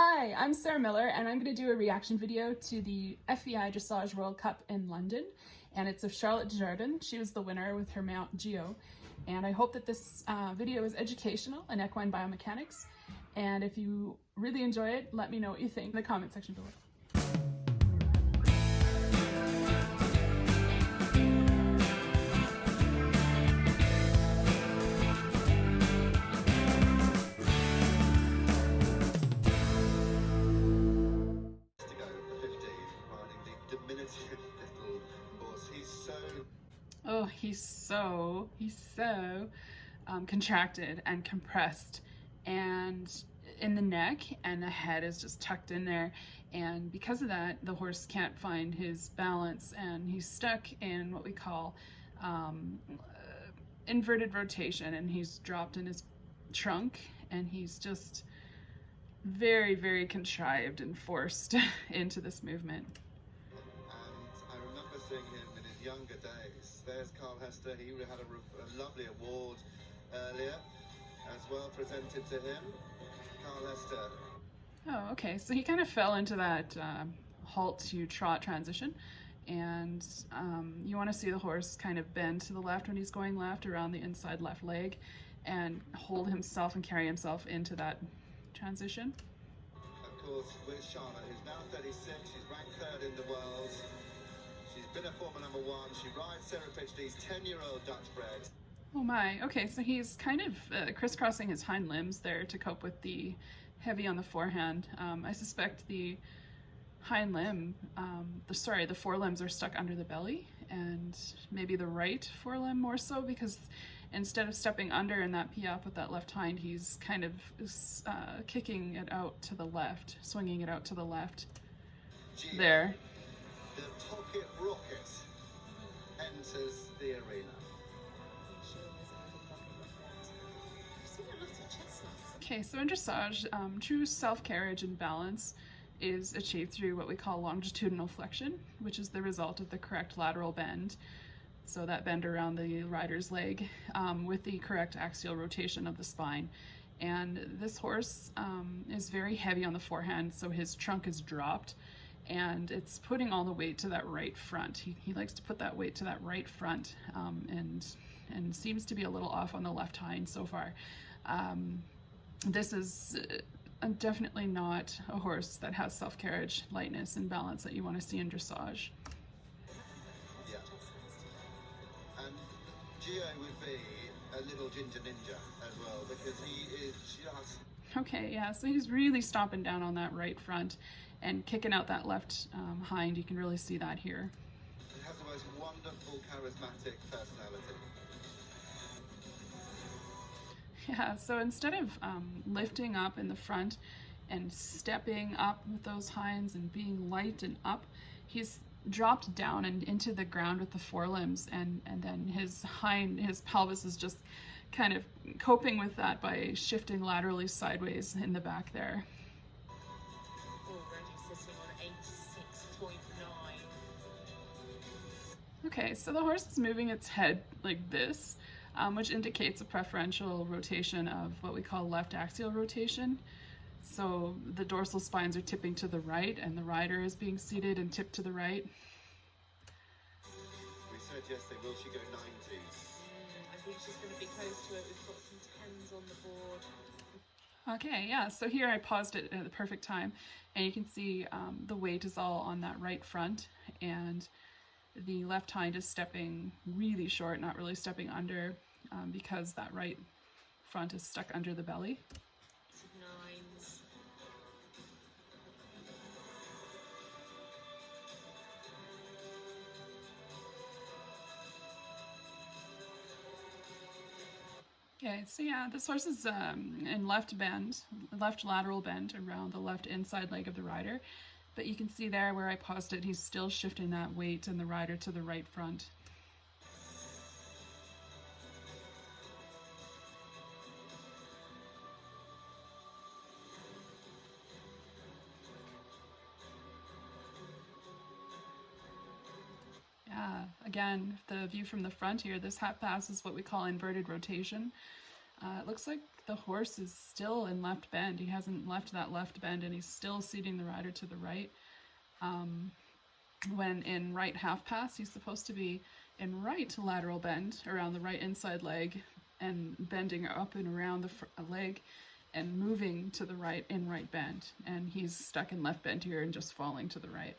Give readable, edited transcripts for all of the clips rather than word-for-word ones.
Hi, I'm Sarah Miller, and I'm going to do a reaction video to the FEI Dressage World Cup in London, and it's of Charlotte Desjardins. She was the winner with her mount Geo, and I hope that this video is educational in equine biomechanics, and if you really enjoy it, let me know what you think in the comment section below. Oh, he's so contracted and compressed, and in the neck, and the head is just tucked in there, and because of that the horse can't find his balance and he's stuck in what we call inverted rotation, and he's dropped in his trunk, and he's just very contrived and forced into this movement. I remember seeing him in his younger days. There's Carl Hester. He had a lovely award earlier as well presented to him. Carl Hester. Oh, okay. So he kind of fell into that halt to trot transition. And you want to see the horse kind of bend to the left when he's going left around the inside left leg and hold himself and carry himself into that transition. Of course, with Charlotte, who's now 36, she's ranked 3rd in the world. She's been a former #1. She rides Sarah Pitchley's 10-year-old Dutch bred. Oh my, okay, so he's kind of crisscrossing his hind limbs there to cope with the heavy on the forehand. I suspect the hind limb, the forelimbs are stuck under the belly, and maybe the right forelimb more so, because instead of stepping under in that piaffe with that left hind, he's kind of kicking it out to the left, swinging it out to the left. There. The pocket rocket enters the arena. Okay, so in dressage, true self-carriage and balance is achieved through what we call longitudinal flexion, which is the result of the correct lateral bend. So that bend around the rider's leg with the correct axial rotation of the spine. And this horse is very heavy on the forehand, so his trunk is dropped, and it's putting all the weight to that right front. He likes to put that weight to that right front, and seems to be a little off on the left hind so far. This is definitely not a horse that has self-carriage, lightness, and balance that you want to see in dressage. Yeah. And Geo would be a little ginger ninja as well, because he is just... Okay, yeah, so he's really stomping down on that right front and kicking out that left hind. You can really see that here. He has the most wonderful, charismatic personality. Yeah, so instead of lifting up in the front and stepping up with those hinds and being light and up, he's dropped down and into the ground with the forelimbs, and then his pelvis is just kind of coping with that by shifting laterally sideways in the back there. Already sitting on 86.9. Okay, so the horse is moving its head like this, which indicates a preferential rotation of what we call left axial rotation. So the dorsal spines are tipping to the right, and the rider is being seated and tipped to the right. We said yesterday, will she go 90s? I think she's going to be close to it. We've got some 10s on the board. Okay, yeah, so here I paused it at the perfect time, and you can see the weight is all on that right front, and the left hind is stepping really short, not really stepping under, because that right front is stuck under the belly. 9s. Okay, so yeah, this horse is in left lateral bend around the left inside leg of the rider, but you can see there where I paused it, he's still shifting that weight and the rider to the right front. Again, the view from the front here, this hat pass is what we call inverted rotation. It looks like the horse is still in left bend. He hasn't left that left bend, and he's still seating the rider to the right. When in right half pass, he's supposed to be in right lateral bend around the right inside leg and bending up and around the leg and moving to the right in right bend. And he's stuck in left bend here and just falling to the right.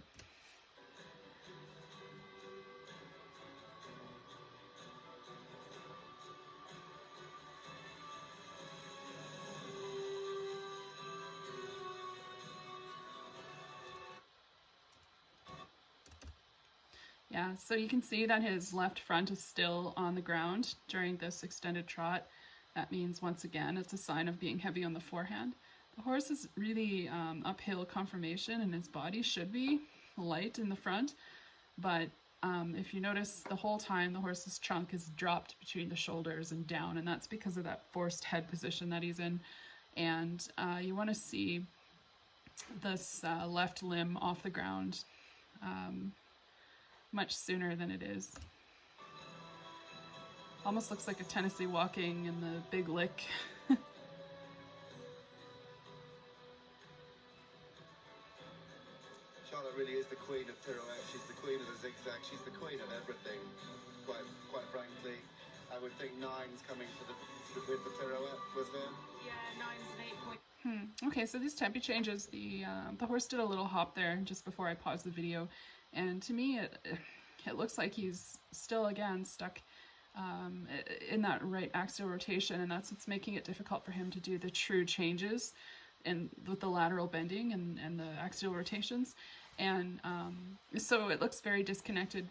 Yeah, so you can see that his left front is still on the ground during this extended trot. That means, once again, it's a sign of being heavy on the forehand. The horse is really uphill conformation, and his body should be light in the front, but if you notice, the whole time the horse's trunk is dropped between the shoulders and down, and that's because of that forced head position that he's in. And you want to see this left limb off the ground much sooner than it is. Almost looks like a Tennessee walking in the big lick. Charlotte really is the queen of pirouette. She's the queen of the zigzag. She's the queen of everything. Quite frankly, I would think 9's coming with the pirouette. Was there? Yeah, 9's an 8 point. Okay, so these tempo changes. The horse did a little hop there just before I paused the video, and to me it looks like he's still again stuck in that right axial rotation, and that's what's making it difficult for him to do the true changes with the lateral bending and the axial rotations. And so it looks very disconnected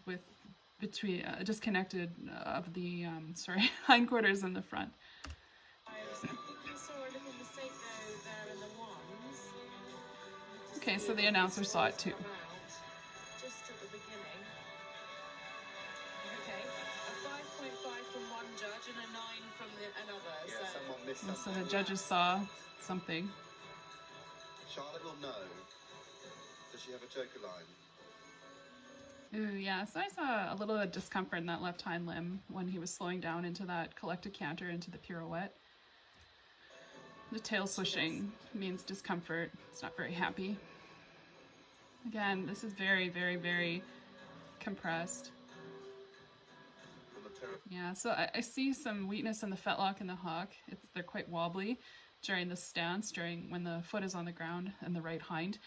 disconnected of the hindquarters and the front. I think I saw a little mistake there in the ones. Okay, so the announcer saw it too. Just at the beginning. Okay, a 5.5 from one judge and a 9 from another. Yeah, so someone missed And so something. the judges saw something. Charlotte will know. Does she have a joker line? Ooh, yeah, so I saw a little bit of discomfort in that left hind limb when he was slowing down into that collected canter, into the pirouette. The tail swishing means discomfort. It's not very happy. Again, this is very, very, very compressed. From the pirouette. Yeah, so I see some weakness in the fetlock and the hock. They're quite wobbly during the stance, when the foot is on the ground and the right hind.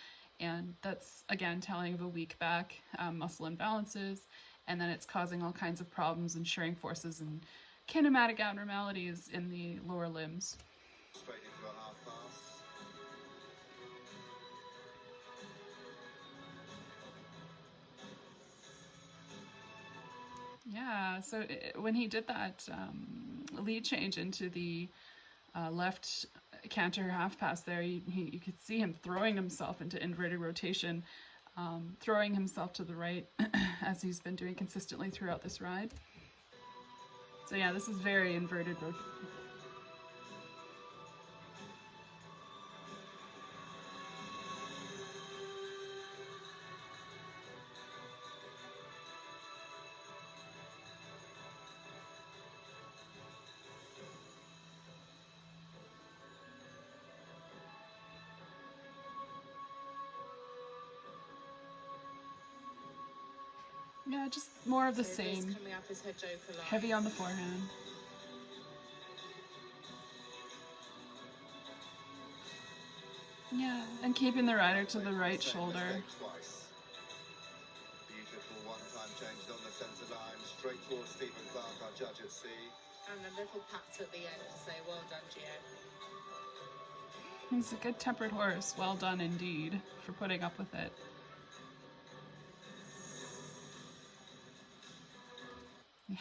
And that's, again, telling of a weak back, muscle imbalances, and then it's causing all kinds of problems and shearing forces and kinematic abnormalities in the lower limbs. Straight into a half pass. Yeah, so when he did that lead change into the left canter half pass there, you could see him throwing himself into inverted rotation, throwing himself to the right as he's been doing consistently throughout this ride. So yeah, this is very inverted rotation. Yeah, just more of the so this same. coming up as her joker line. Heavy on the forehand. Yeah, and keeping the rider to the right Same shoulder. mistake twice. Beautiful one-time changes on the centre line. Straight forward, Stephen Clark, our judge at sea. And a little pat at the end to say, well done, Gio. He's a good tempered horse. Well done indeed for putting up with it.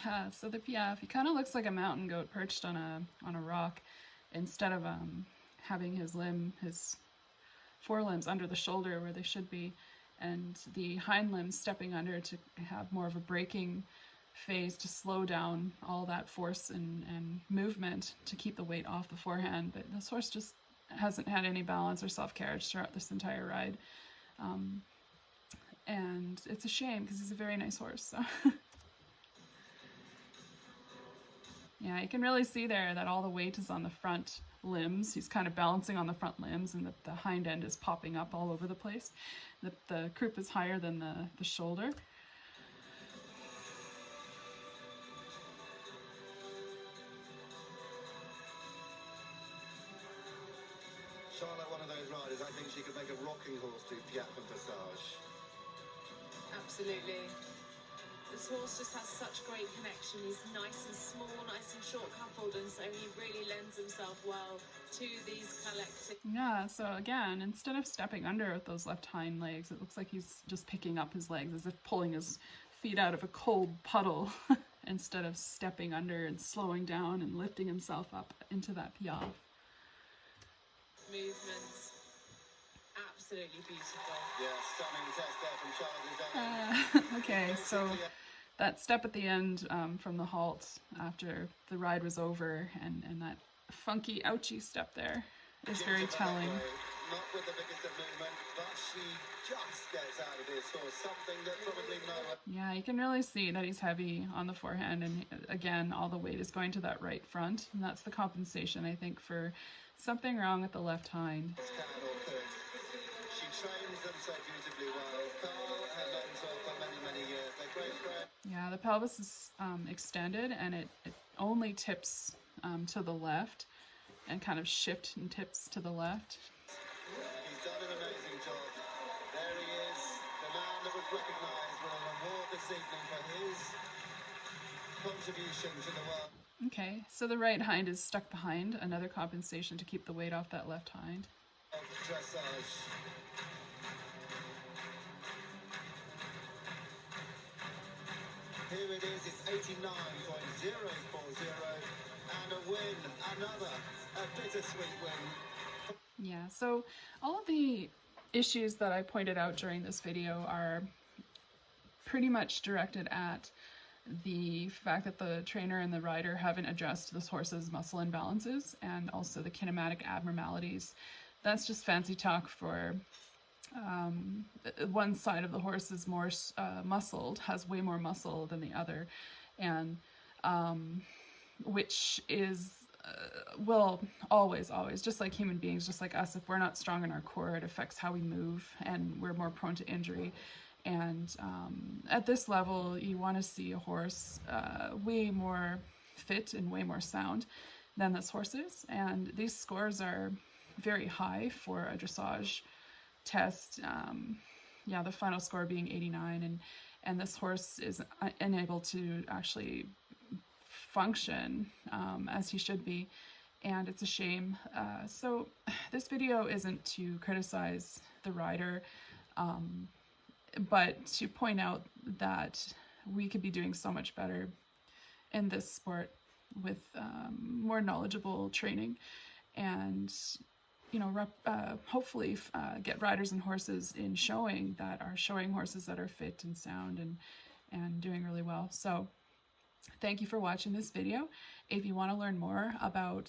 Yeah, so he kind of looks like a mountain goat perched on a rock, instead of having his forelimbs under the shoulder where they should be, and the hind limbs stepping under to have more of a braking phase to slow down all that force and movement to keep the weight off the forehand. But this horse just hasn't had any balance or self-carriage throughout this entire ride, and it's a shame because he's a very nice horse. So. Yeah, you can really see there that all the weight is on the front limbs. He's kind of balancing on the front limbs, and the hind end is popping up all over the place. The croup is higher than the shoulder. Charlotte, one of those riders, I think she could make a rocking horse do piaffe and dressage. Absolutely. This horse just has such great connection. He's nice and small, nice and short coupled, and so he really lends himself well to these collective. Yeah, so again, instead of stepping under with those left hind legs, it looks like he's just picking up his legs as if pulling his feet out of a cold puddle instead of stepping under and slowing down and lifting himself up into that piaffe. Movements. Absolutely beautiful. Yeah, stunning test there from Charlotte. Okay, so that step at the end from the halt after the ride was over, and that funky ouchie step there is very telling. Not with the biggest of movement, but she just gets out of this horse, something that probably no one... Yeah, you can really see that he's heavy on the forehand, and again, all the weight is going to that right front, and that's the compensation, I think, for something wrong with the left hind. Can or could. She trains them so beautifully well. Carl, her mentor for many, many years. They're great friends. Yeah, the pelvis is extended, and it only tips to the left, and kind of shift and tips to the left. He's done an amazing job. There he is, the man that was recognised with an award this evening for his contribution to the world. Okay, so the right hind is stuck behind, another compensation to keep the weight off that left hind. Dressage. Here it is, it's 89.040 and a win, another, a bittersweet win. Yeah, so all of the issues that I pointed out during this video are pretty much directed at the fact that the trainer and the rider haven't addressed this horse's muscle imbalances and also the kinematic abnormalities. That's just fancy talk for one side of the horse is more muscled, has way more muscle than the other, and which is will always, just like human beings, just like us, if we're not strong in our core, it affects how we move and we're more prone to injury. And at this level, you want to see a horse way more fit and way more sound than this horse is. And these scores are very high for a dressage test. Yeah, the final score being 89, and this horse is unable to actually function as he should be, and it's a shame. So this video isn't to criticize the rider, but to point out that we could be doing so much better in this sport with more knowledgeable training, and hopefully get riders and horses in showing that are showing horses that are fit and sound and doing really well. So thank you for watching this video. If you want to learn more about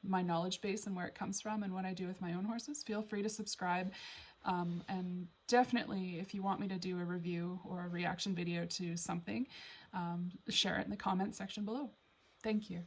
my knowledge base and where it comes from and what I do with my own horses, feel free to subscribe. And definitely, if you want me to do a review or a reaction video to something, share it in the comment section below. Thank you.